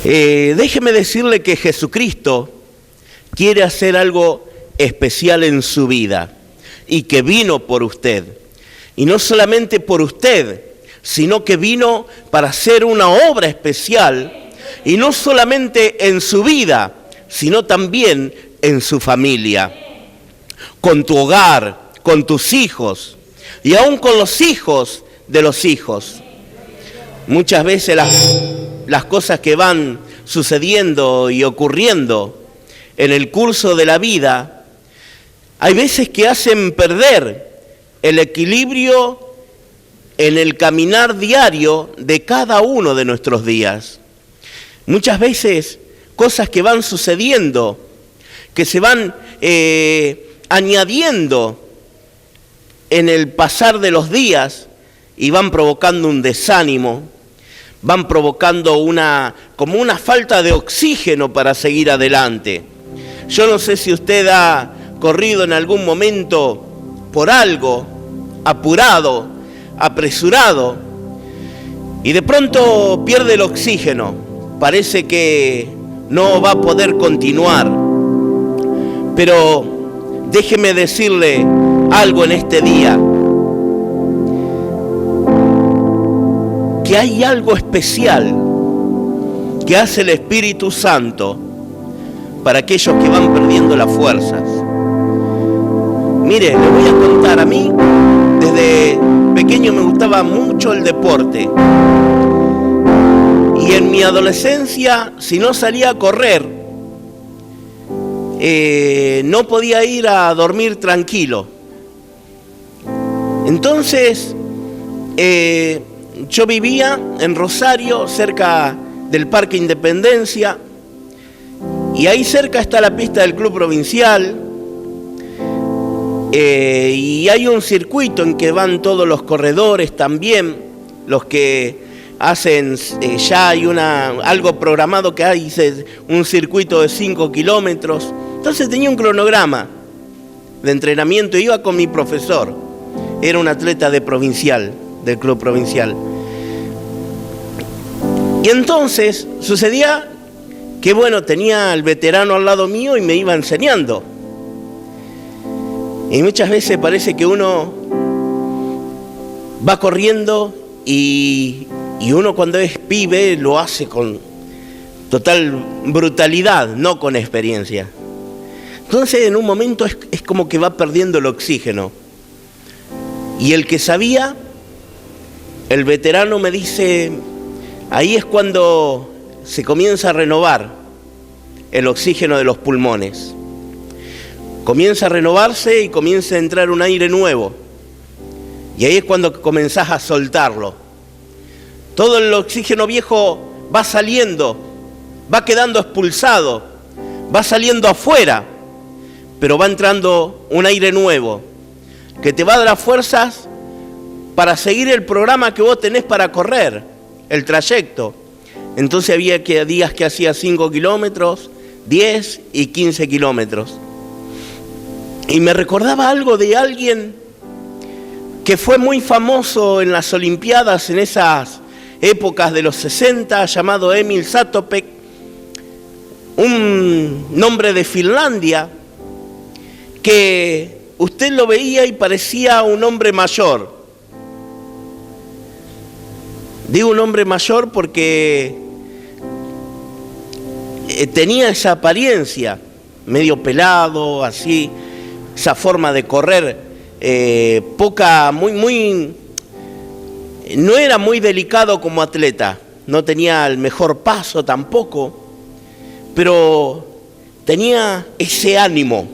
Déjeme decirle que Jesucristo quiere hacer algo especial en su vida y que vino por usted. Y no solamente por usted, sino que vino para hacer una obra especial y no solamente en su vida, sino también en su familia, con tu hogar, con tus hijos y aún con los hijos de los hijos. Muchas veces las cosas que van sucediendo y ocurriendo en el curso de la vida, hay veces que hacen perder el equilibrio en el caminar diario de cada uno de nuestros días. Muchas veces cosas que van sucediendo, que se van añadiendo en el pasar de los días y van provocando un desánimo, van provocando como una falta de oxígeno para seguir adelante. Yo no sé si usted ha corrido en algún momento por algo, apurado, apresurado, y de pronto pierde el oxígeno. Parece que no va a poder continuar. Pero déjeme decirle algo en este día. Que hay algo especial que hace el Espíritu Santo para aquellos que van perdiendo las fuerzas. Mire, le voy a contar, a mí desde pequeño me gustaba mucho el deporte. Y en mi adolescencia, si no salía a correr, no podía ir a dormir tranquilo. Entonces, yo vivía en Rosario, cerca del Parque Independencia, y ahí cerca está la pista del Club Provincial, y hay un circuito en que van todos los corredores también, los que hacen, ya hay algo programado que hay un circuito de 5 kilómetros. Entonces tenía un cronograma de entrenamiento, iba con mi profesor, era un atleta de provincial, del Club Provincial. Y entonces sucedía que, bueno, tenía al veterano al lado mío y me iba enseñando. Y muchas veces parece que uno va corriendo y uno cuando es pibe lo hace con total brutalidad, no con experiencia. Entonces en un momento es como que va perdiendo el oxígeno. Y el que sabía, el veterano me dice, ahí es cuando se comienza a renovar el oxígeno de los pulmones. Comienza a renovarse y comienza a entrar un aire nuevo. Y ahí es cuando comenzás a soltarlo. Todo el oxígeno viejo va saliendo, va quedando expulsado, va saliendo afuera, pero va entrando un aire nuevo que te va a dar fuerzas para seguir el programa que vos tenés para correr, el trayecto. Entonces había días que hacía 5 kilómetros, 10 y 15 kilómetros. Y me recordaba algo de alguien que fue muy famoso en las Olimpiadas en esas épocas de los 60, llamado Emil Satopek, un hombre de Finlandia, que usted lo veía y parecía un hombre mayor. Digo un hombre mayor porque tenía esa apariencia, medio pelado, así, esa forma de correr, no era muy delicado como atleta, no tenía el mejor paso tampoco, pero tenía ese ánimo,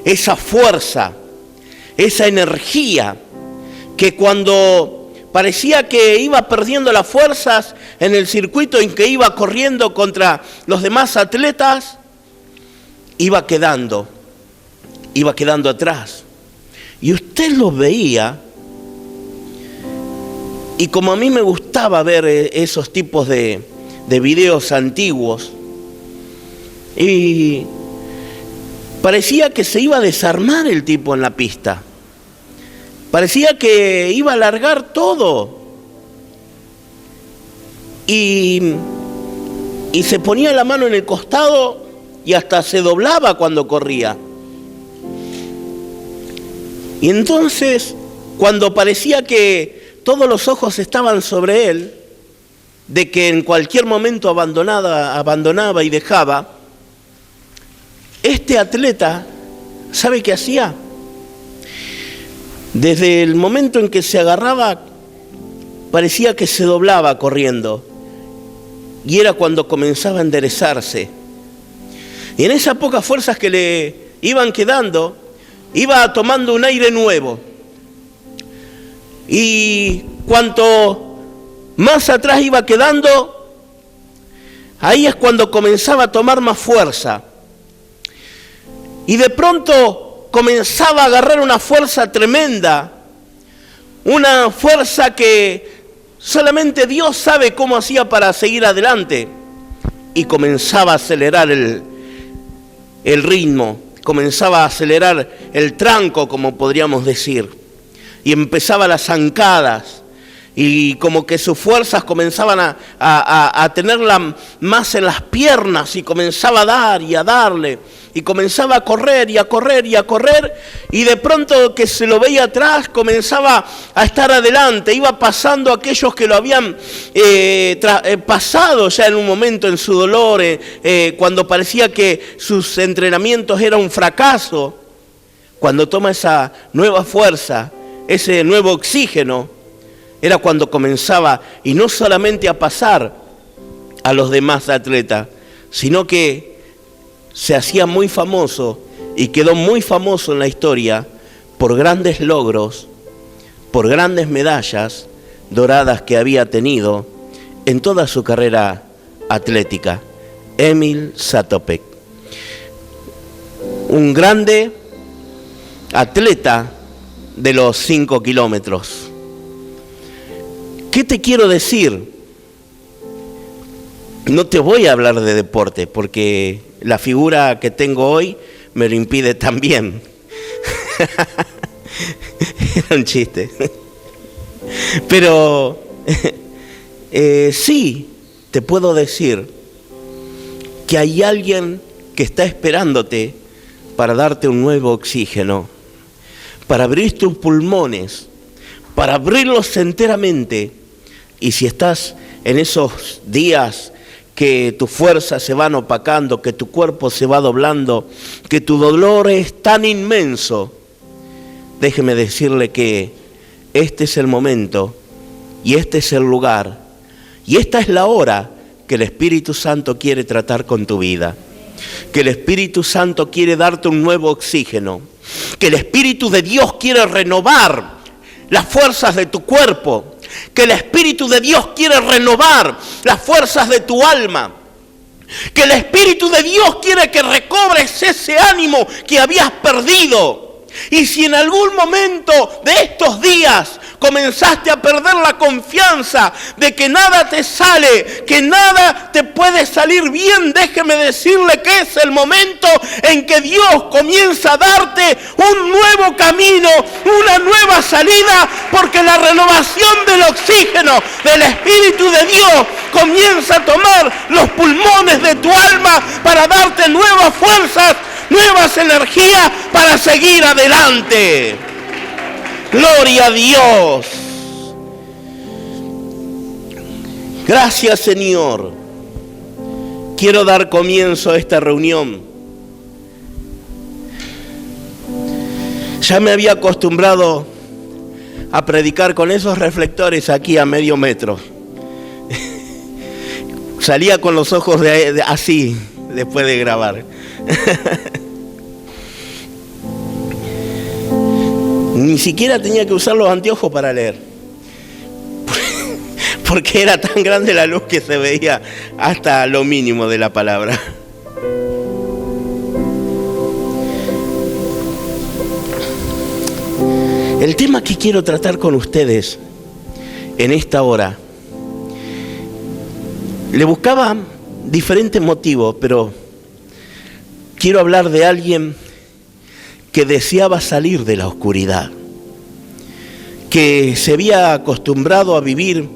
esa fuerza, esa energía, que cuando parecía que iba perdiendo las fuerzas en el circuito en que iba corriendo contra los demás atletas, iba quedando atrás. Y usted lo veía, y como a mí me gustaba ver esos tipos de videos antiguos, y parecía que se iba a desarmar el tipo en la pista. Parecía que iba a largar todo. Y y se ponía la mano en el costado y hasta se doblaba cuando corría. Y entonces, cuando parecía que todos los ojos estaban sobre él, de que en cualquier momento abandonaba y dejaba, este atleta, ¿sabe qué hacía? Desde el momento en que se agarraba, parecía que se doblaba corriendo. Y era cuando comenzaba a enderezarse. Y en esas pocas fuerzas que le iban quedando, iba tomando un aire nuevo. Y cuanto más atrás iba quedando, ahí es cuando comenzaba a tomar más fuerza. Y de pronto comenzaba a agarrar una fuerza tremenda, una fuerza que solamente Dios sabe cómo hacía para seguir adelante. Y comenzaba a acelerar el ritmo, comenzaba a acelerar el tranco, como podríamos decir. Y empezaba las zancadas. Y como que sus fuerzas comenzaban a tenerla más en las piernas, y comenzaba a dar y a darle. Y comenzaba a correr y a correr y a correr, y de pronto que se lo veía atrás, comenzaba a estar adelante, iba pasando a aquellos que lo habían pasado ya en un momento en su dolor, cuando parecía que sus entrenamientos eran un fracaso. Cuando toma esa nueva fuerza, ese nuevo oxígeno, era cuando comenzaba, y no solamente a pasar a los demás atletas, sino que se hacía muy famoso y quedó muy famoso en la historia por grandes logros, por grandes medallas doradas que había tenido en toda su carrera atlética. Emil Zatopek, un grande atleta de los 5 kilómetros. ¿Qué te quiero decir? No te voy a hablar de deporte porque la figura que tengo hoy me lo impide también. Era un chiste. Pero sí, te puedo decir que hay alguien que está esperándote para darte un nuevo oxígeno, para abrir tus pulmones, para abrirlos enteramente. Y si estás en esos días que tus fuerzas se van opacando, que tu cuerpo se va doblando, que tu dolor es tan inmenso, déjeme decirle que este es el momento y este es el lugar y esta es la hora que el Espíritu Santo quiere tratar con tu vida, que el Espíritu Santo quiere darte un nuevo oxígeno, que el Espíritu de Dios quiere renovar las fuerzas de tu cuerpo, que el Espíritu de Dios quiere renovar las fuerzas de tu alma, que el Espíritu de Dios quiere que recobres ese ánimo que habías perdido. Y si en algún momento de estos días comenzaste a perder la confianza de que nada te sale, que nada te puede salir bien, déjeme decirle que es el momento en que Dios comienza a darte un nuevo camino, una nueva salida, porque la renovación del oxígeno del Espíritu de Dios comienza a tomar los pulmones de tu alma para darte nuevas fuerzas, nuevas energías para seguir adelante. Gloria a Dios. Gracias, Señor. Quiero dar comienzo a esta reunión. Ya me había acostumbrado a predicar con esos reflectores aquí a medio metro. Salía con los ojos así después de grabar. Ni siquiera tenía que usar los anteojos para leer, porque era tan grande la luz que se veía hasta lo mínimo de la palabra. El tema que quiero tratar con ustedes en esta hora, le buscaba diferentes motivos, pero quiero hablar de alguien que deseaba salir de la oscuridad, que se había acostumbrado a vivir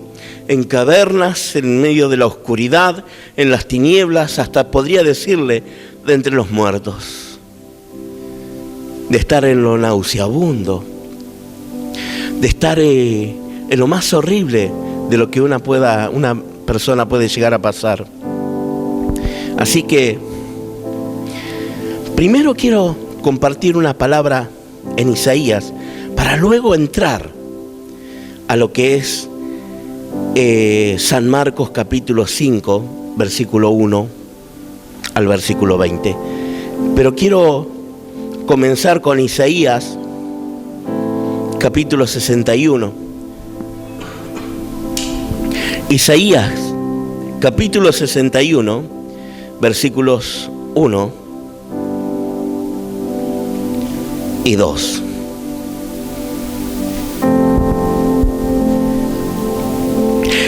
en cavernas, en medio de la oscuridad, en las tinieblas, hasta podría decirle de entre los muertos, de estar en lo nauseabundo, de estar en lo más horrible de lo que una persona puede llegar a pasar. Así que primero quiero compartir una palabra en Isaías para luego entrar a lo que es San Marcos capítulo 5, versículo 1 al versículo 20. Pero quiero comenzar con Isaías capítulo 61. Isaías capítulo 61, versículos 1 y 2.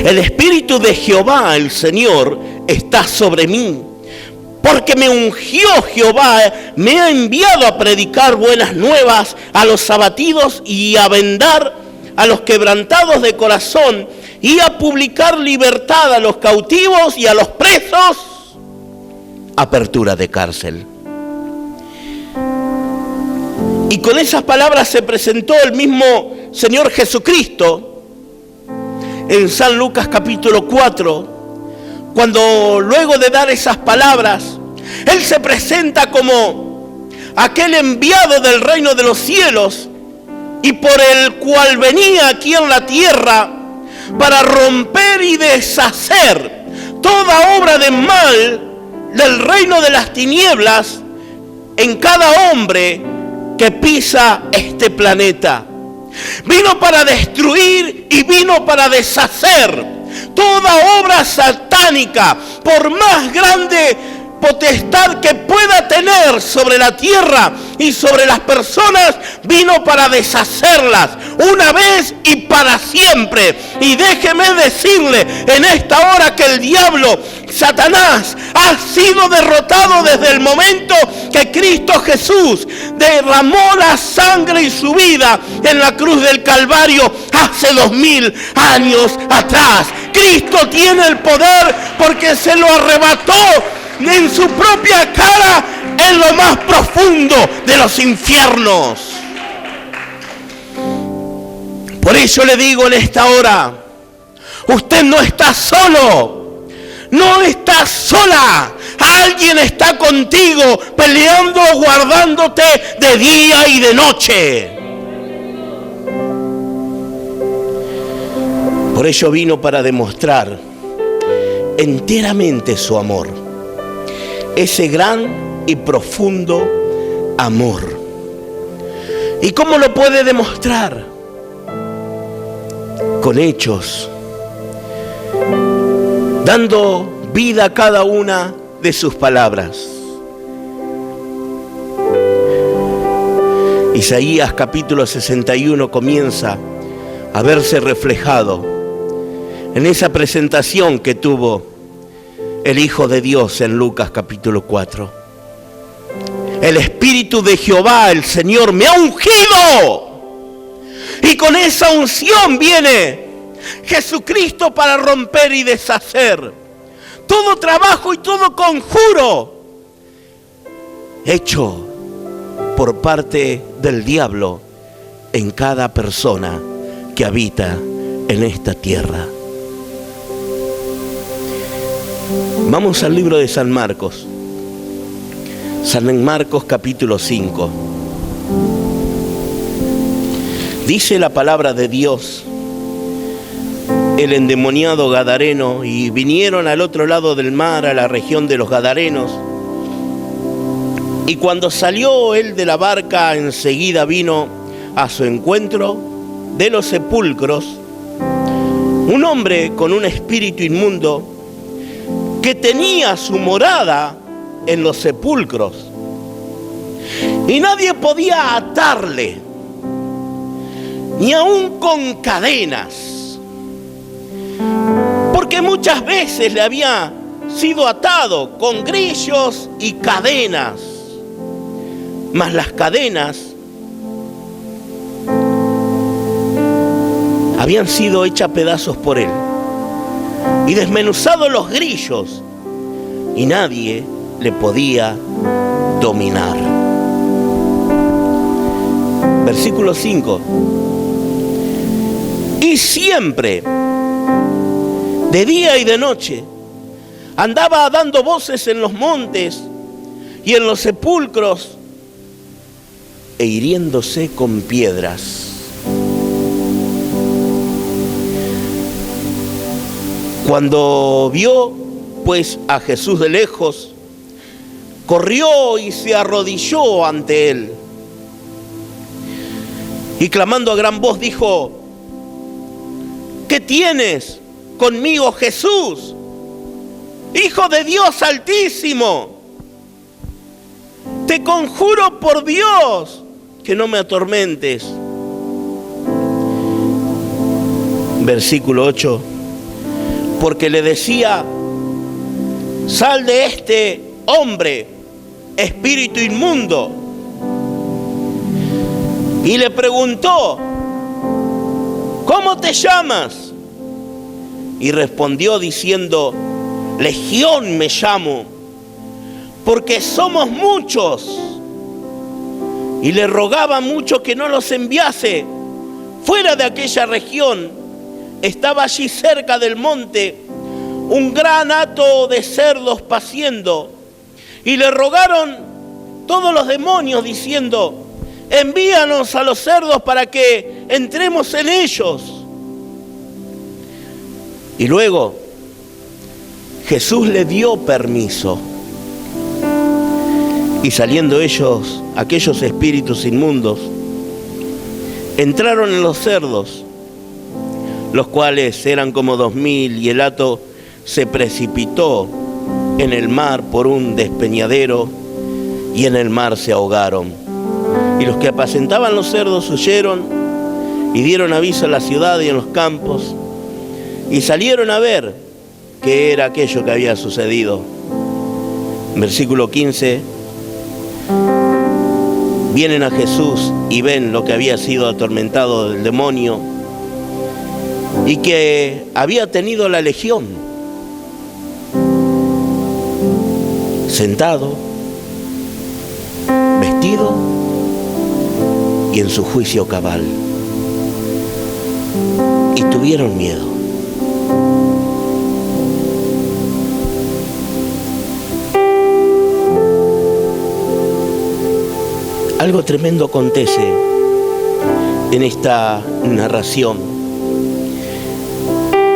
El Espíritu de Jehová, el Señor, está sobre mí, porque me ungió Jehová, me ha enviado a predicar buenas nuevas a los abatidos y a vendar a los quebrantados de corazón y a publicar libertad a los cautivos y a los presos, apertura de cárcel. Y con esas palabras se presentó el mismo Señor Jesucristo en San Lucas capítulo 4, cuando luego de dar esas palabras, Él se presenta como aquel enviado del reino de los cielos y por el cual venía aquí en la tierra para romper y deshacer toda obra de mal del reino de las tinieblas en cada hombre que pisa este planeta. Vino para destruir y vino para deshacer toda obra satánica, por más grande potestad que pueda tener sobre la tierra y sobre las personas, vino para deshacerlas una vez y para siempre. Y déjeme decirle en esta hora que el diablo, Satanás, ha sido derrotado desde el momento que Cristo Jesús derramó la sangre y su vida en la cruz del Calvario hace 2000 años atrás. Cristo tiene el poder porque se lo arrebató en su propia cara en lo más profundo de los infiernos. Por eso le digo en esta hora, usted no está solo, no está sola. Alguien está contigo, peleando, guardándote de día y de noche. Por ello vino para demostrar enteramente su amor. Ese gran y profundo amor. ¿Y cómo lo puede demostrar? Con hechos, dando vida a cada una de sus palabras. Isaías capítulo 61 comienza a verse reflejado en esa presentación que tuvo el Hijo de Dios en Lucas capítulo 4. El Espíritu de Jehová, el Señor, me ha ungido. Y con esa unción viene Jesucristo para romper y deshacer todo trabajo y todo conjuro hecho por parte del diablo en cada persona que habita en esta tierra. Vamos al libro de San Marcos. San Marcos capítulo 5. Dice la palabra de Dios: el endemoniado gadareno, y vinieron al otro lado del mar, a la región de los Gadarenos. Y cuando salió él de la barca, enseguida vino a su encuentro de los sepulcros un hombre con un espíritu inmundo, que tenía su morada en los sepulcros, y nadie podía atarle, ni aun con cadenas, porque muchas veces le había sido atado con grillos y cadenas, mas las cadenas habían sido hechas pedazos por él. y desmenuzado los grillos, y nadie le podía dominar. Versículo 5. Y siempre, de día y de noche, andaba dando voces en los montes y en los sepulcros e hiriéndose con piedras. Cuando vio pues a Jesús de lejos, corrió y se arrodilló ante él. Y clamando a gran voz dijo: ¿qué tienes conmigo, Jesús, Hijo de Dios Altísimo? Te conjuro por Dios que no me atormentes. Versículo 8. Porque le decía: sal de este hombre, espíritu inmundo. Y le preguntó: ¿cómo te llamas? Y respondió diciendo: Legión me llamo, porque somos muchos. Y le rogaba mucho que no los enviase fuera de aquella región. Estaba allí cerca del monte un gran hato de cerdos paciendo, y le rogaron todos los demonios diciendo: envíanos a los cerdos para que entremos en ellos. Y luego Jesús le dio permiso, y saliendo ellos, aquellos espíritus inmundos, entraron en los cerdos, los cuales eran como 2000, y el hato se precipitó en el mar por un despeñadero, y en el mar se ahogaron. Y los que apacentaban los cerdos huyeron y dieron aviso en la ciudad y en los campos, y salieron a ver qué era aquello que había sucedido. Versículo 15. Vienen a Jesús y ven lo que había sido atormentado del demonio y que había tenido la legión, sentado, vestido y en su juicio cabal. Y tuvieron miedo. Algo tremendo acontece en esta narración,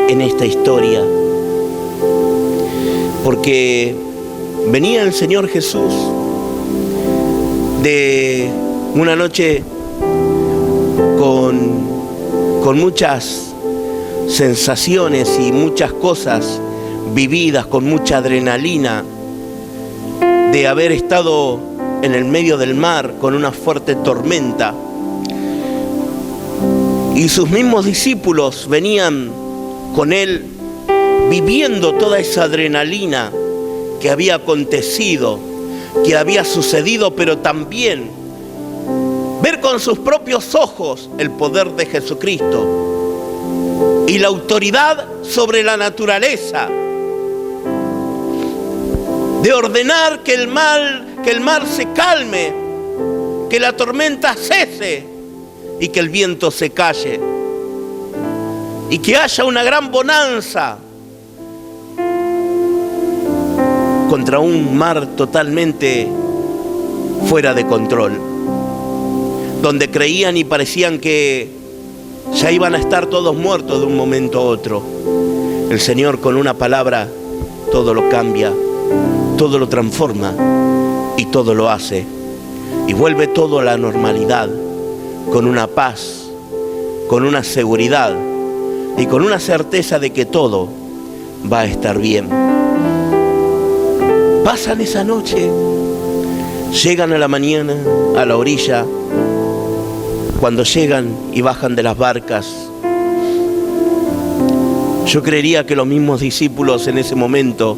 en esta historia, porque venía el Señor Jesús de una noche con muchas sensaciones y muchas cosas vividas, con mucha adrenalina, de haber estado en el medio del mar con una fuerte tormenta. Y sus mismos discípulos venían con él viviendo toda esa adrenalina que había acontecido, que había sucedido, pero también ver con sus propios ojos el poder de Jesucristo y la autoridad sobre la naturaleza, de ordenar que el mar se calme, que la tormenta cese y que el viento se calle y que haya una gran bonanza contra un mar totalmente fuera de control, donde creían y parecían que ya iban a estar todos muertos de un momento a otro. El Señor, con una palabra, todo lo cambia, todo lo transforma y todo lo hace, y vuelve todo a la normalidad, con una paz, con una seguridad y con una certeza de que todo va a estar bien. Pasan esa noche, llegan a la mañana a la orilla. Cuando llegan y bajan de las barcas, yo creería que los mismos discípulos en ese momento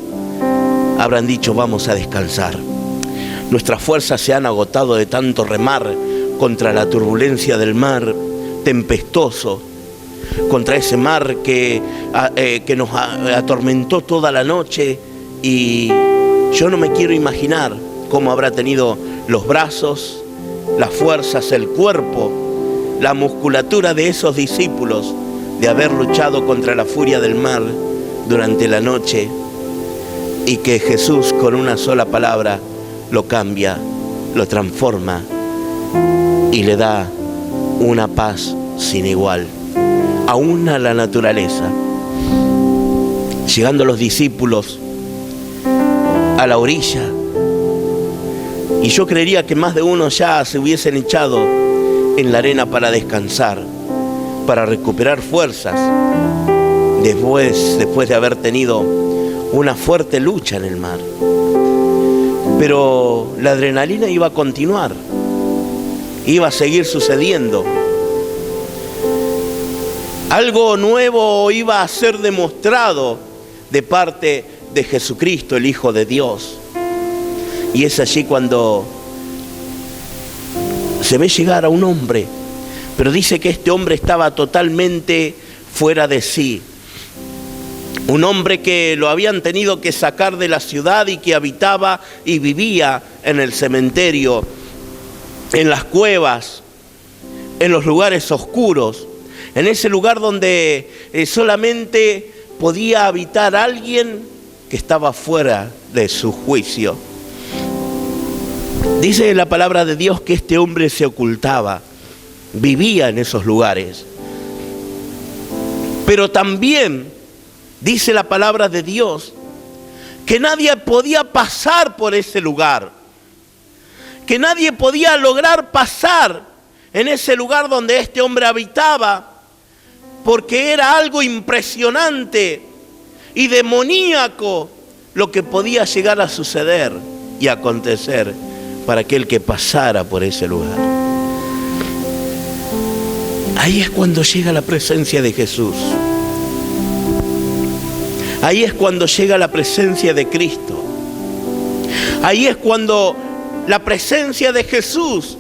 habrán dicho: vamos a descansar. Nuestras fuerzas se han agotado de tanto remar contra la turbulencia del mar tempestuoso. contra ese mar que nos atormentó toda la noche, y yo no me quiero imaginar cómo habrá tenido los brazos, las fuerzas, el cuerpo, la musculatura de esos discípulos de haber luchado contra la furia del mar durante la noche, y que Jesús con una sola palabra lo cambia, lo transforma y le da una paz sin igual, aún a la naturaleza. Llegando los discípulos a la orilla, y yo creería que más de uno ya se hubiesen echado en la arena para descansar, para recuperar fuerzas, después de haber tenido una fuerte lucha en el mar. Pero la adrenalina iba a continuar, iba a seguir sucediendo. Algo nuevo iba a ser demostrado de parte de Jesucristo, el Hijo de Dios. Y es allí cuando se ve llegar a un hombre, pero dice que este hombre estaba totalmente fuera de sí. Un hombre que lo habían tenido que sacar de la ciudad y que habitaba y vivía en el cementerio, en las cuevas, en los lugares oscuros, en ese lugar donde solamente podía habitar alguien que estaba fuera de su juicio. Dice la palabra de Dios que este hombre se ocultaba, vivía en esos lugares. Pero también dice la palabra de Dios que nadie podía pasar por ese lugar, que nadie podía lograr pasar en ese lugar donde este hombre habitaba, porque era algo impresionante y demoníaco lo que podía llegar a suceder y acontecer para aquel que pasara por ese lugar. Ahí es cuando llega la presencia de Jesús. Ahí es cuando llega la presencia de Cristo. Ahí es cuando la presencia de Jesús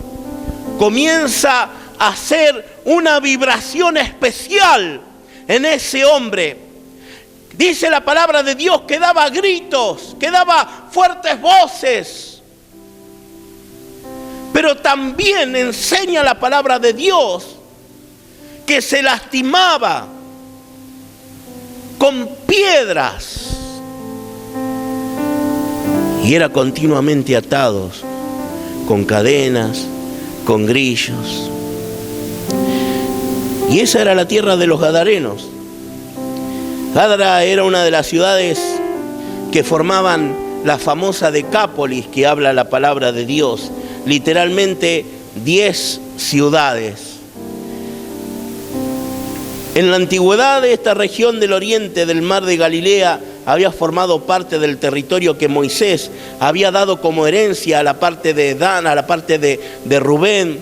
comienza a hacer una vibración especial en ese hombre. Dice la palabra de Dios que daba gritos, que daba fuertes voces. Pero también enseña la palabra de Dios que se lastimaba con piedras y era continuamente atados con cadenas, con grillos. Y esa era la tierra de los gadarenos. Gadara era una de las ciudades que formaban la famosa Decápolis, que habla la palabra de Dios, literalmente 10 ciudades. En la antigüedad, esta región del oriente del mar de Galilea había formado parte del territorio que Moisés había dado como herencia a la parte de Dan, a la parte de Rubén,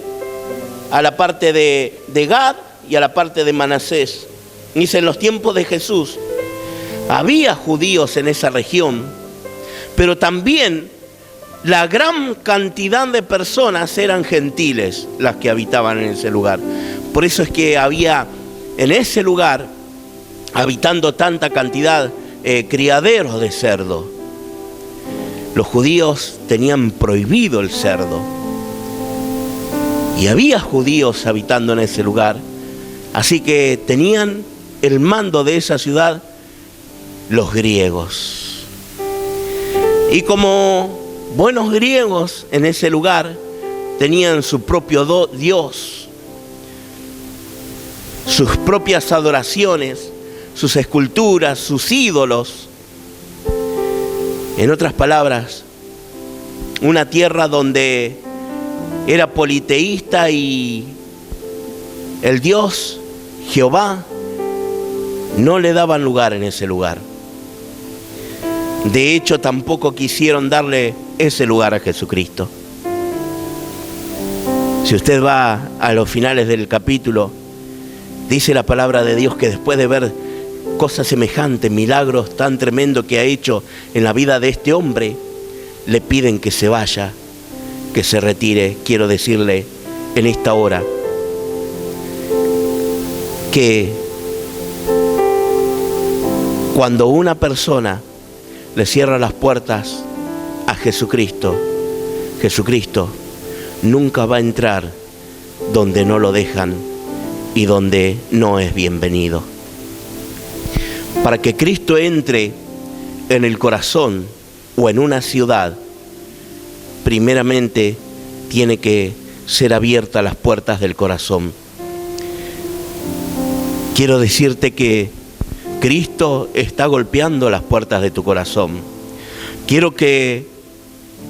a la parte de Gad y a la parte de Manasés. Dice, en los tiempos de Jesús había judíos en esa región, pero también la gran cantidad de personas eran gentiles las que habitaban en ese lugar. Por eso es que había en ese lugar, habitando tanta cantidad, criaderos de cerdo. Los judíos tenían prohibido el cerdo. Y había judíos habitando en ese lugar. Así que tenían el mando de esa ciudad los griegos. Y como buenos griegos en ese lugar, tenían su propio Dios, sus propias adoraciones, sus esculturas, sus ídolos. En otras palabras, una tierra donde era politeísta y el Dios, Jehová, no le daban lugar en ese lugar. De hecho, tampoco quisieron darle ese lugar a Jesucristo. Si usted va a los finales del capítulo, dice la palabra de Dios que después de ver cosas semejantes, milagros tan tremendos que ha hecho en la vida de este hombre, le piden que se vaya, que se retire. Quiero decirle en esta hora que Cuando una persona le cierra las puertas a Jesucristo, Jesucristo nunca va a entrar donde no lo dejan y donde no es bienvenido. Para que Cristo entre en el corazón o en una ciudad, primeramente tiene que ser abiertas las puertas del corazón. Quiero decirte que Cristo está golpeando las puertas de tu corazón. Quiero que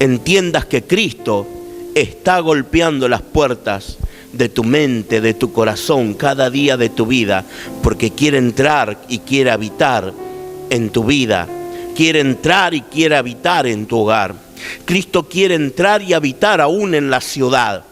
entiendas que Cristo está golpeando las puertas de tu mente, de tu corazón, cada día de tu vida, porque quiere entrar y quiere habitar en tu vida, quiere entrar y quiere habitar en tu hogar. Cristo quiere entrar y habitar aún en la ciudad.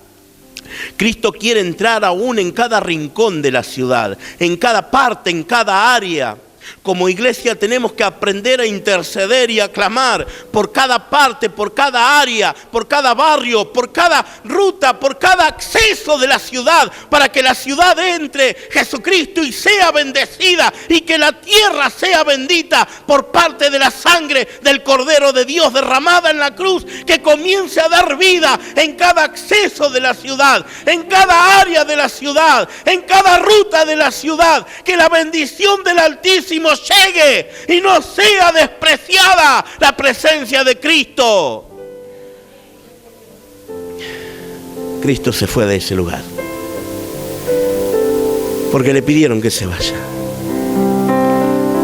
Cristo quiere entrar aún en cada rincón de la ciudad, en cada parte, en cada área. Como iglesia tenemos que aprender a interceder y a clamar por cada parte, por cada área, por cada barrio, por cada ruta, por cada acceso de la ciudad, para que la ciudad entre Jesucristo y sea bendecida, y que la tierra sea bendita por parte de la sangre del Cordero de Dios derramada en la cruz, que comience a dar vida en cada acceso de la ciudad, en cada área de la ciudad, en cada ruta de la ciudad, que la bendición del Altísimo llegue y no sea despreciada la presencia de Cristo. Cristo se fue de ese lugar porque le pidieron que se vaya.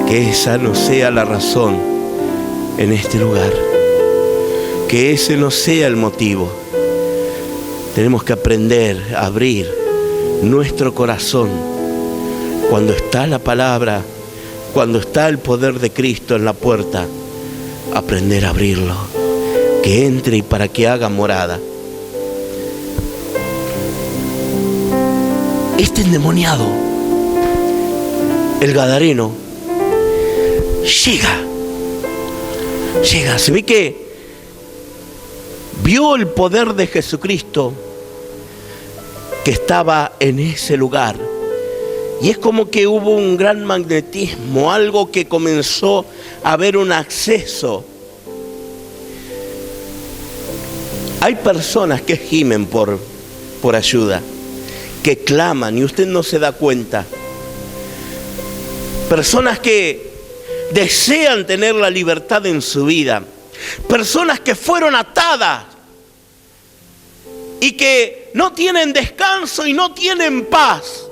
Que esa no sea la razón en este lugar, que ese no sea el motivo. Tenemos que aprender a abrir nuestro corazón cuando está la palabra, cuando está el poder de Cristo en la puerta. Aprender a abrirlo, que entre y para que haga morada. Este endemoniado, el gadareno, llega, se ve que vio el poder de Jesucristo que estaba en ese lugar. Y es como que hubo un gran magnetismo, algo que comenzó a haber un acceso. Hay personas que gimen por ayuda, que claman y usted no se da cuenta. Personas que desean tener la libertad en su vida. Personas que fueron atadas y que no tienen descanso y no tienen paz.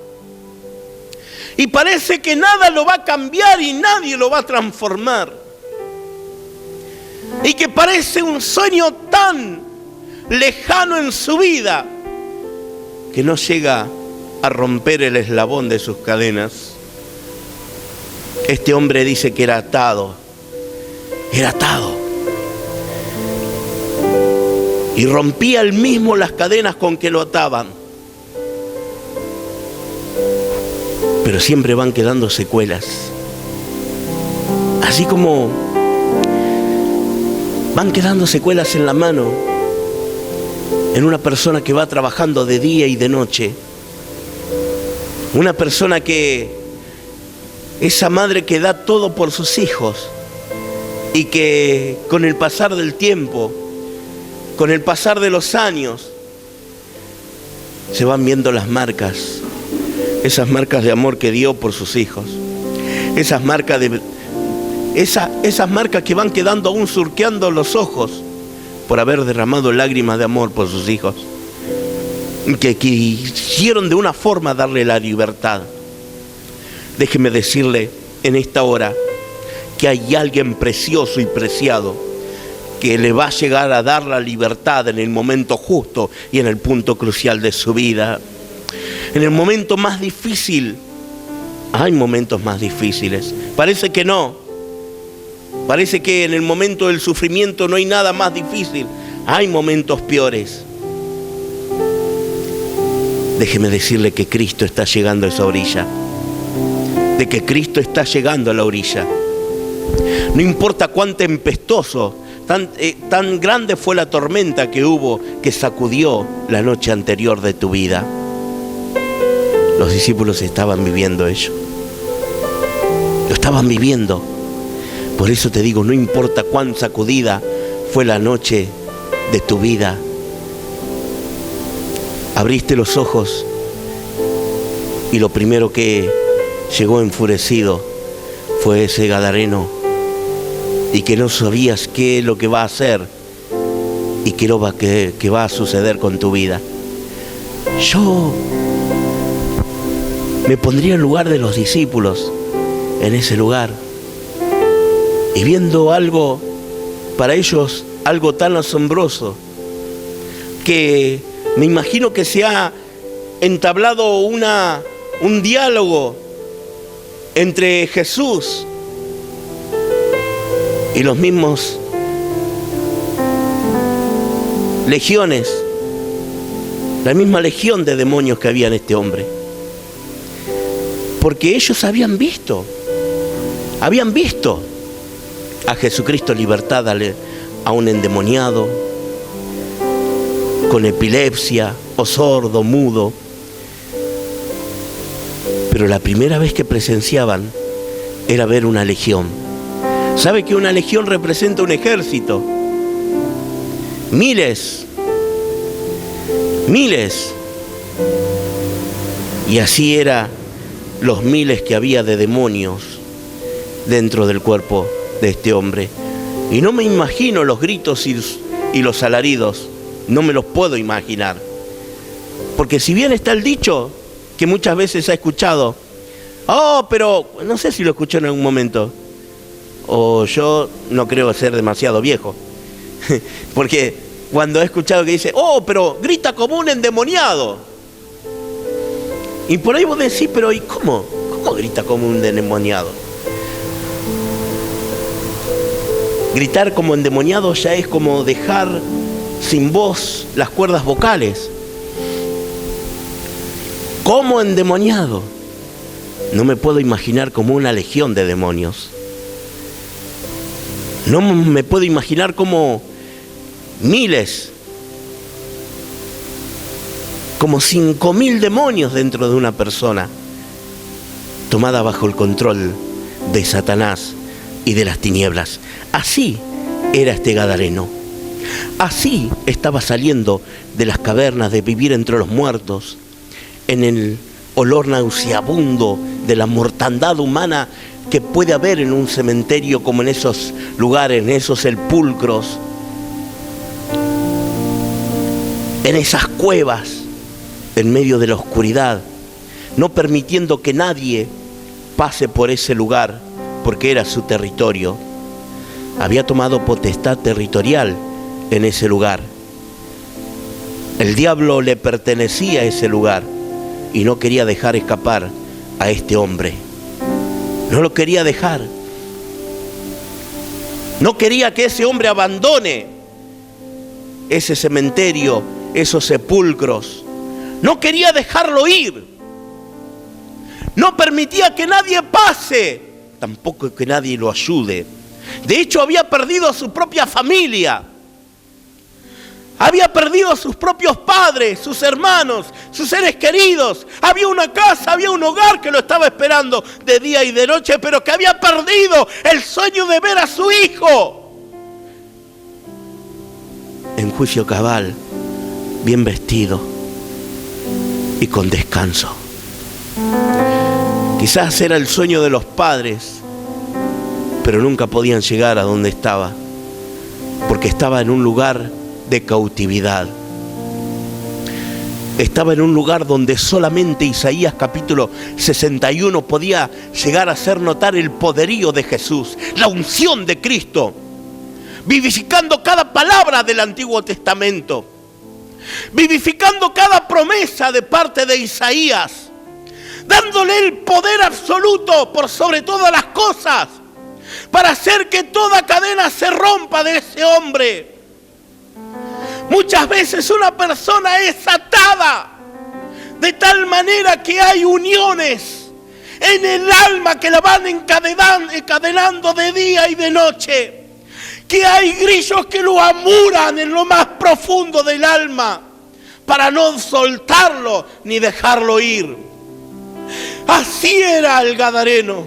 Y parece que nada lo va a cambiar y nadie lo va a transformar. Y que parece un sueño tan lejano en su vida que no llega a romper el eslabón de sus cadenas. Este hombre dice que era atado. Y rompía él mismo las cadenas con que lo ataban. Pero siempre van quedando secuelas. Así como van quedando secuelas en la mano, en una persona que va trabajando de día y de noche. Una persona que, esa madre que da todo por sus hijos y que con el pasar del tiempo, con el pasar de los años, se van viendo las marcas. Esas marcas de amor que dio por sus hijos. Esas marcas que van quedando aún surqueando los ojos por haber derramado lágrimas de amor por sus hijos. Que quisieron de una forma darle la libertad. Déjeme decirle en esta hora que hay alguien precioso y preciado que le va a llegar a dar la libertad en el momento justo y en el punto crucial de su vida. En el momento más difícil, hay momentos más difíciles. Parece que no. Parece que en el momento del sufrimiento no hay nada más difícil. Hay momentos peores. Déjeme decirle que Cristo está llegando a esa orilla. De que Cristo está llegando a la orilla. No importa cuán tempestuoso, tan grande fue la tormenta que hubo, que sacudió la noche anterior de tu vida. Los discípulos estaban viviendo ello. Lo estaban viviendo. Por eso te digo, no importa cuán sacudida fue la noche de tu vida, abriste los ojos y lo primero que llegó enfurecido fue ese gadareno, y que no sabías qué es lo que va a hacer y qué va a suceder con tu vida. Yo me pondría en lugar de los discípulos en ese lugar, y viendo algo, para ellos algo tan asombroso, que me imagino que se ha entablado un diálogo entre Jesús y los mismos legiones, la misma legión de demonios que había en este hombre. Porque ellos habían visto a Jesucristo libertad a un endemoniado, con epilepsia, o sordo, mudo. Pero la primera vez que presenciaban era ver una legión. ¿Sabe que una legión representa un ejército? Miles. Y así eran los miles que había de demonios dentro del cuerpo de este hombre. Y no me imagino los gritos y los alaridos, no me los puedo imaginar. Porque si bien está el dicho que muchas veces ha escuchado, pero no sé si lo escuchó en algún momento, o yo no creo ser demasiado viejo, porque cuando he escuchado que dice, pero grita como un endemoniado, y por ahí vos decís, pero ¿y cómo grita como un endemoniado? Gritar como endemoniado ya es como dejar sin voz las cuerdas vocales. Como endemoniado, no me puedo imaginar como una legión de demonios. No me puedo imaginar como miles, como 5.000 demonios dentro de una persona, tomada bajo el control de Satanás y de las tinieblas. Así era este gadareno. Así estaba saliendo de las cavernas, de vivir entre los muertos, en el olor nauseabundo de la mortandad humana que puede haber en un cementerio, como en esos lugares, en esos sepulcros, en esas cuevas, en medio de la oscuridad, no permitiendo que nadie pase por ese lugar, porque era su territorio. Había tomado potestad territorial en ese lugar. El diablo le pertenecía a ese lugar y no quería dejar escapar a este hombre. No lo quería dejar. No quería que ese hombre abandone ese cementerio, esos sepulcros. No quería dejarlo ir. No permitía que nadie pase, tampoco que nadie lo ayude. De hecho, había perdido a su propia familia. Había perdido a sus propios padres, sus hermanos, sus seres queridos. Había una casa, había un hogar que lo estaba esperando de día y de noche, pero que había perdido el sueño de ver a su hijo en juicio cabal, bien vestido y con descanso. Quizás era el sueño de los padres, pero nunca podían llegar a donde estaba, porque estaba en un lugar de cautividad. Estaba en un lugar donde solamente Isaías capítulo 61 podía llegar a hacer notar el poderío de Jesús, la unción de Cristo, vivificando cada palabra del Antiguo Testamento, vivificando cada promesa de parte de Isaías, dándole el poder absoluto por sobre todas las cosas, para hacer que toda cadena se rompa de ese hombre. Muchas veces una persona es atada de tal manera que hay uniones en el alma que la van encadenando de día y de noche, que hay grillos que lo amuran en lo más profundo del alma para no soltarlo ni dejarlo ir. Así era el gadareno.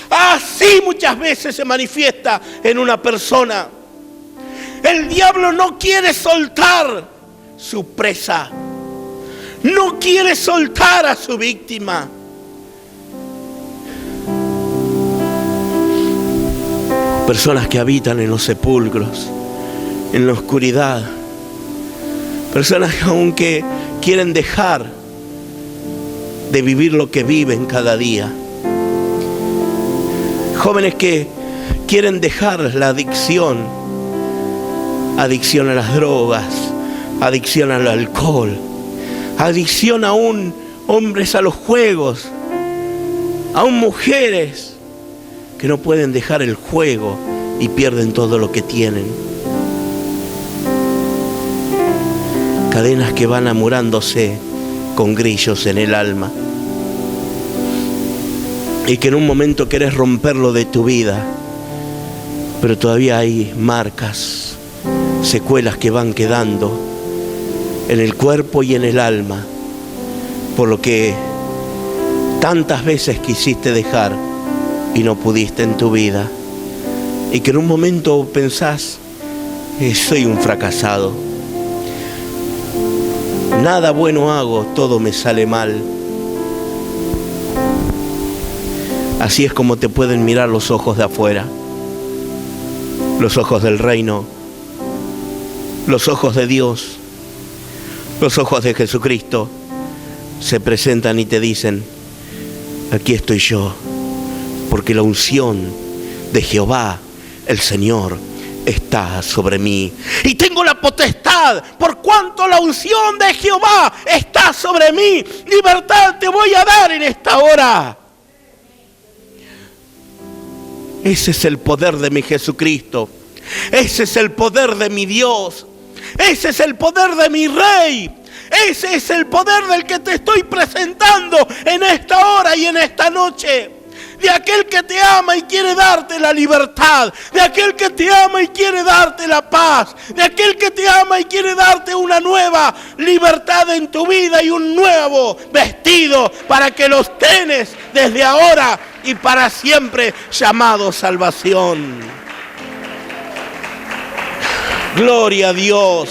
Así muchas veces se manifiesta en una persona. El diablo no quiere soltar su presa. No quiere soltar a su víctima. Personas que habitan en los sepulcros, en la oscuridad. Personas que aunque quieren dejar de vivir lo que viven cada día. Jóvenes que quieren dejar la adicción. Adicción a las drogas, adicción al alcohol, adicción aún hombres a los juegos, aún mujeres que no pueden dejar el juego y pierden todo lo que tienen. Cadenas que van amurándose con grillos en el alma y que en un momento querés romperlo de tu vida, pero todavía hay marcas, secuelas que van quedando en el cuerpo y en el alma, por lo que tantas veces quisiste dejar y no pudiste en tu vida, y que en un momento pensás, soy un fracasado, nada bueno hago, todo me sale mal. Así es como te pueden mirar los ojos de afuera, los ojos del reino, los ojos de Dios, los ojos de Jesucristo. Se presentan y te dicen, aquí estoy yo, porque la unción de Jehová, el Señor, está sobre mí. Y tengo la potestad, por cuanto la unción de Jehová está sobre mí. Libertad te voy a dar en esta hora. Ese es el poder de mi Jesucristo. Ese es el poder de mi Dios. Ese es el poder de mi Rey. Ese es el poder del que te estoy presentando en esta hora y en esta noche. De aquel que te ama y quiere darte la libertad. De aquel que te ama y quiere darte la paz. De aquel que te ama y quiere darte una nueva libertad en tu vida y un nuevo vestido para que los tengas desde ahora y para siempre, llamado salvación. Gloria a Dios.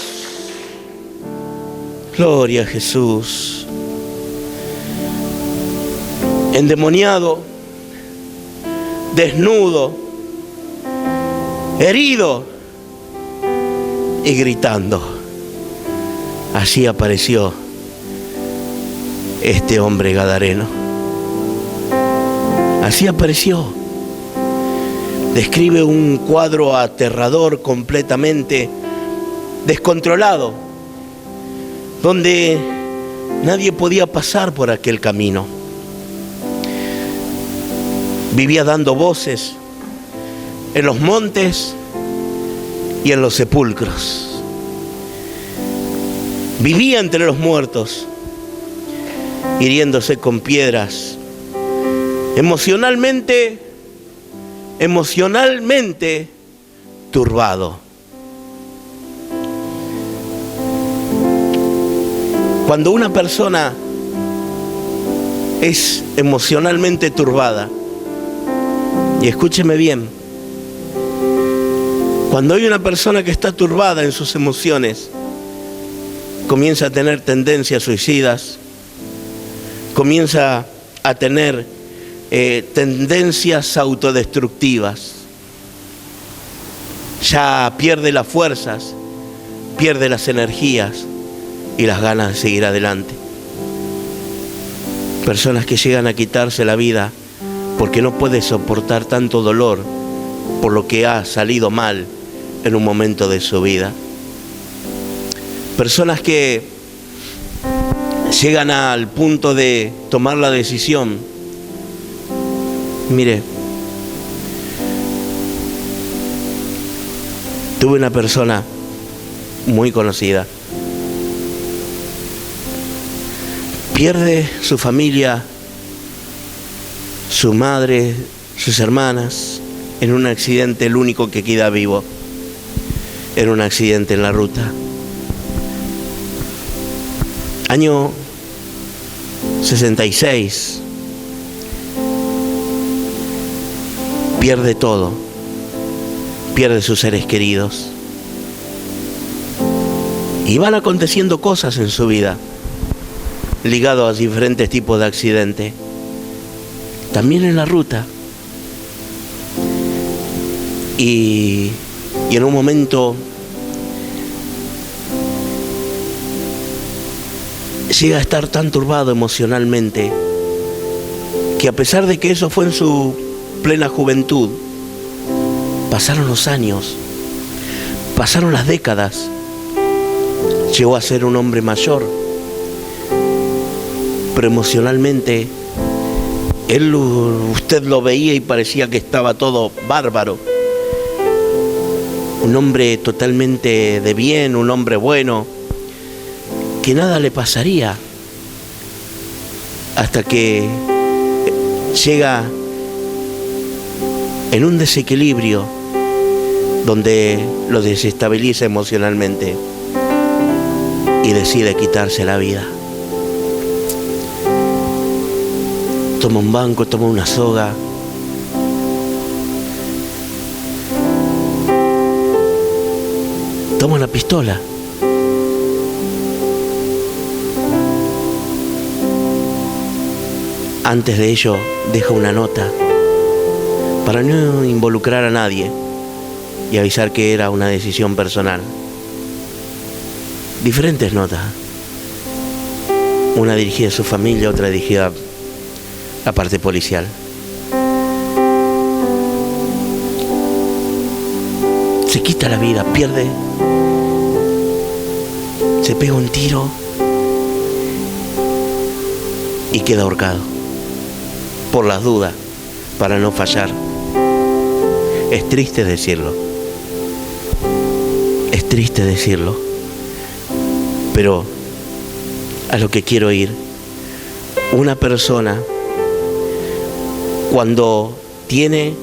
Gloria a Jesús. Endemoniado, desnudo, herido y gritando. Así apareció este hombre gadareno. Así apareció. Describe un cuadro aterrador, completamente descontrolado, donde nadie podía pasar por aquel camino. Vivía dando voces en los montes y en los sepulcros. Vivía entre los muertos, hiriéndose con piedras. Emocionalmente turbado. Cuando una persona es emocionalmente turbada, y escúcheme bien, cuando hay una persona que está turbada en sus emociones, comienza a tener tendencias suicidas, comienza a tener tendencias autodestructivas. Ya pierde las fuerzas, pierde las energías y las ganas de seguir adelante. Personas que llegan a quitarse la vida porque no puede soportar tanto dolor por lo que ha salido mal en un momento de su vida. Personas que llegan al punto de tomar la decisión. Mire, tuve una persona muy conocida. Pierde su familia, su madre, sus hermanas, en un accidente, el único que queda vivo, en un accidente en la ruta. Año 66. pierde todo, pierde sus seres queridos. Y van aconteciendo cosas en su vida, ligado a diferentes tipos de accidentes. También en la ruta. Y en un momento llega a estar tan turbado emocionalmente que, a pesar de que eso fue en su plena juventud, pasaron los años, pasaron las décadas, llegó a ser un hombre mayor, pero emocionalmente usted lo veía y parecía que estaba todo bárbaro. Un hombre totalmente de bien, un hombre bueno, que nada le pasaría, hasta que llega en un desequilibrio donde lo desestabiliza emocionalmente y decide quitarse la vida. Toma un banco, toma una soga, toma una pistola. Antes de ello, deja una nota para no involucrar a nadie y avisar que era una decisión personal. Diferentes notas. Una dirigida a su familia, otra dirigida a la parte policial. Se quita la vida, pierde, se pega un tiro y queda ahorcado. Por las dudas, para no fallar. Es triste decirlo. Es triste decirlo. Pero a lo que quiero ir, una persona cuando tiene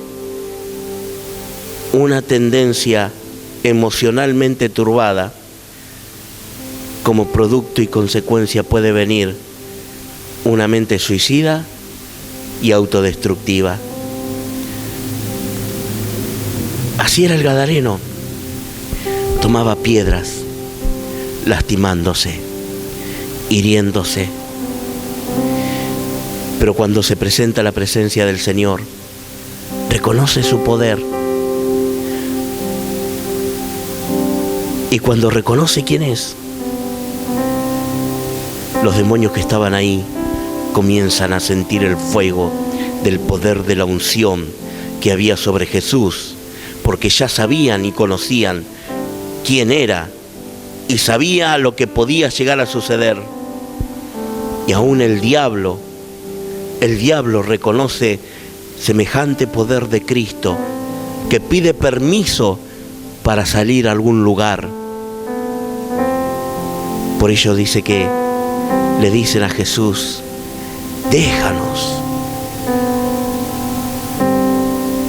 una tendencia emocionalmente turbada, como producto y consecuencia puede venir una mente suicida y autodestructiva. Así era el gadareno. Tomaba piedras, lastimándose, hiriéndose. Pero cuando se presenta la presencia del Señor, reconoce su poder. Y cuando reconoce quién es, los demonios que estaban ahí comienzan a sentir el fuego del poder de la unción que había sobre Jesús, porque ya sabían y conocían quién era y sabía lo que podía llegar a suceder. Y aún el diablo reconoce semejante poder de Cristo, que pide permiso para salir a algún lugar. Por ello dice que le dicen a Jesús: déjanos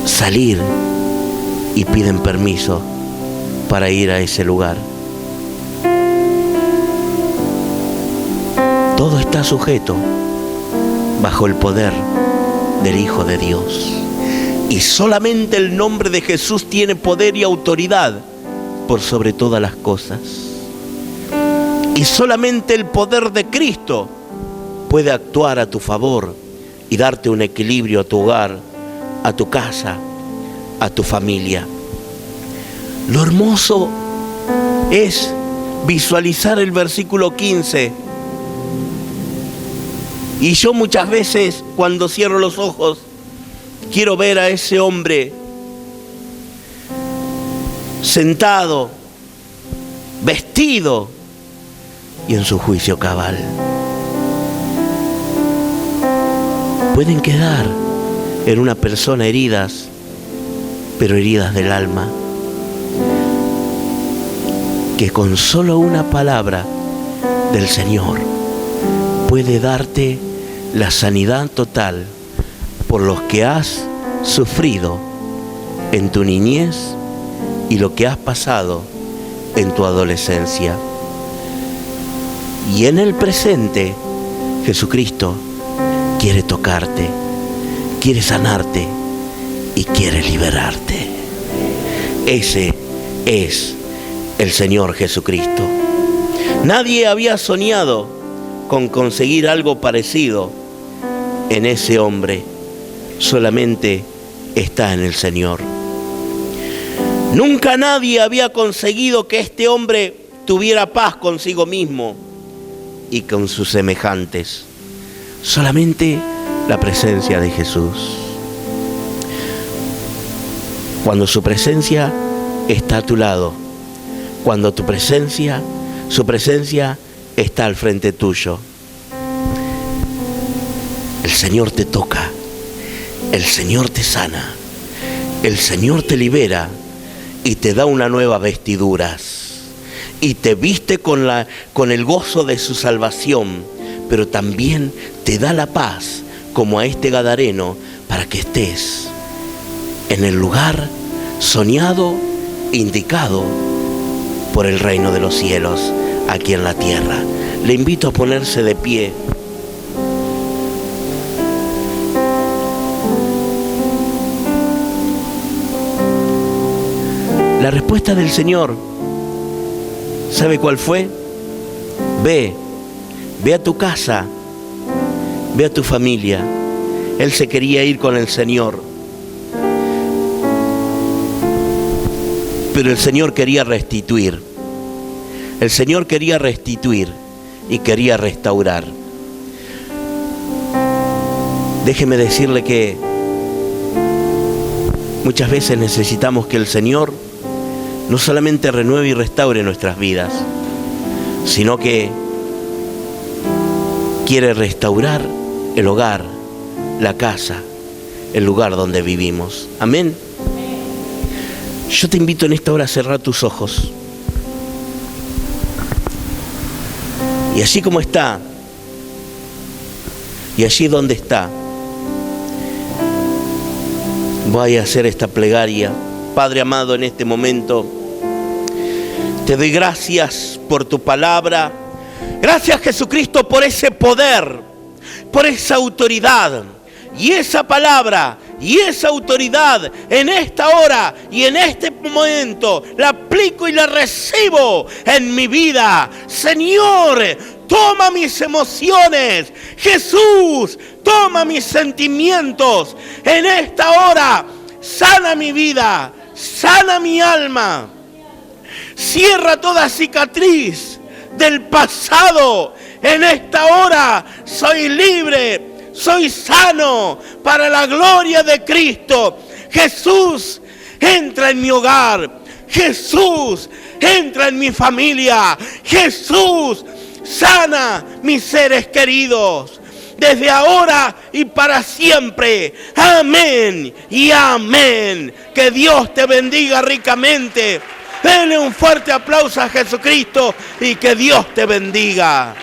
salir, y piden permiso para ir a ese lugar. Todo está sujeto bajo el poder del Hijo de Dios. Y solamente el nombre de Jesús tiene poder y autoridad por sobre todas las cosas. Y solamente el poder de Cristo puede actuar a tu favor y darte un equilibrio a tu hogar, a tu casa, a tu familia. Lo hermoso es visualizar el versículo 15. Y yo muchas veces, cuando cierro los ojos, quiero ver a ese hombre sentado, vestido y en su juicio cabal. Pueden quedar en una persona heridas, pero heridas del alma, que con solo una palabra del Señor puede darte la sanidad total por los que has sufrido en tu niñez y lo que has pasado en tu adolescencia. Y en el presente, Jesucristo quiere tocarte, quiere sanarte, y quiere liberarte. Ese es el Señor Jesucristo. Nadie había soñado con conseguir algo parecido en ese hombre. Solamente está en el Señor. Nunca nadie había conseguido que este hombre tuviera paz consigo mismo y con sus semejantes. Solamente la presencia de Jesús. Cuando su presencia está a tu lado, cuando su presencia está al frente tuyo, el Señor te toca, el Señor te sana, el Señor te libera y te da una nueva vestiduras y te viste con el gozo de su salvación, pero también te da la paz como a este gadareno para que estés en el lugar soñado, indicado por el reino de los cielos aquí en la tierra. Le invito a ponerse de pie. La respuesta del Señor, ¿sabe cuál fue? Ve a tu casa, ve a tu familia. Él se quería ir con el Señor, pero el Señor quería restituir. El Señor quería restituir y quería restaurar. Déjeme decirle que muchas veces necesitamos que el Señor no solamente renueve y restaure nuestras vidas, sino que quiere restaurar el hogar, la casa, el lugar donde vivimos. Amén. Yo te invito en esta hora a cerrar tus ojos. Y así como está, y allí donde está, voy a hacer esta plegaria. Padre amado, en este momento te doy gracias por tu palabra. Gracias, Jesucristo, por ese poder, por esa autoridad. Y esa palabra y esa autoridad en esta hora y en este momento la aplico y la recibo en mi vida. Señor, toma mis emociones. Jesús, toma mis sentimientos. En esta hora, sana mi vida, sana mi alma. Cierra toda cicatriz del pasado. En esta hora soy libre. Soy sano para la gloria de Cristo. Jesús, entra en mi hogar. Jesús, entra en mi familia. Jesús, sana mis seres queridos. Desde ahora y para siempre. Amén y amén. Que Dios te bendiga ricamente. Denle un fuerte aplauso a Jesucristo y que Dios te bendiga.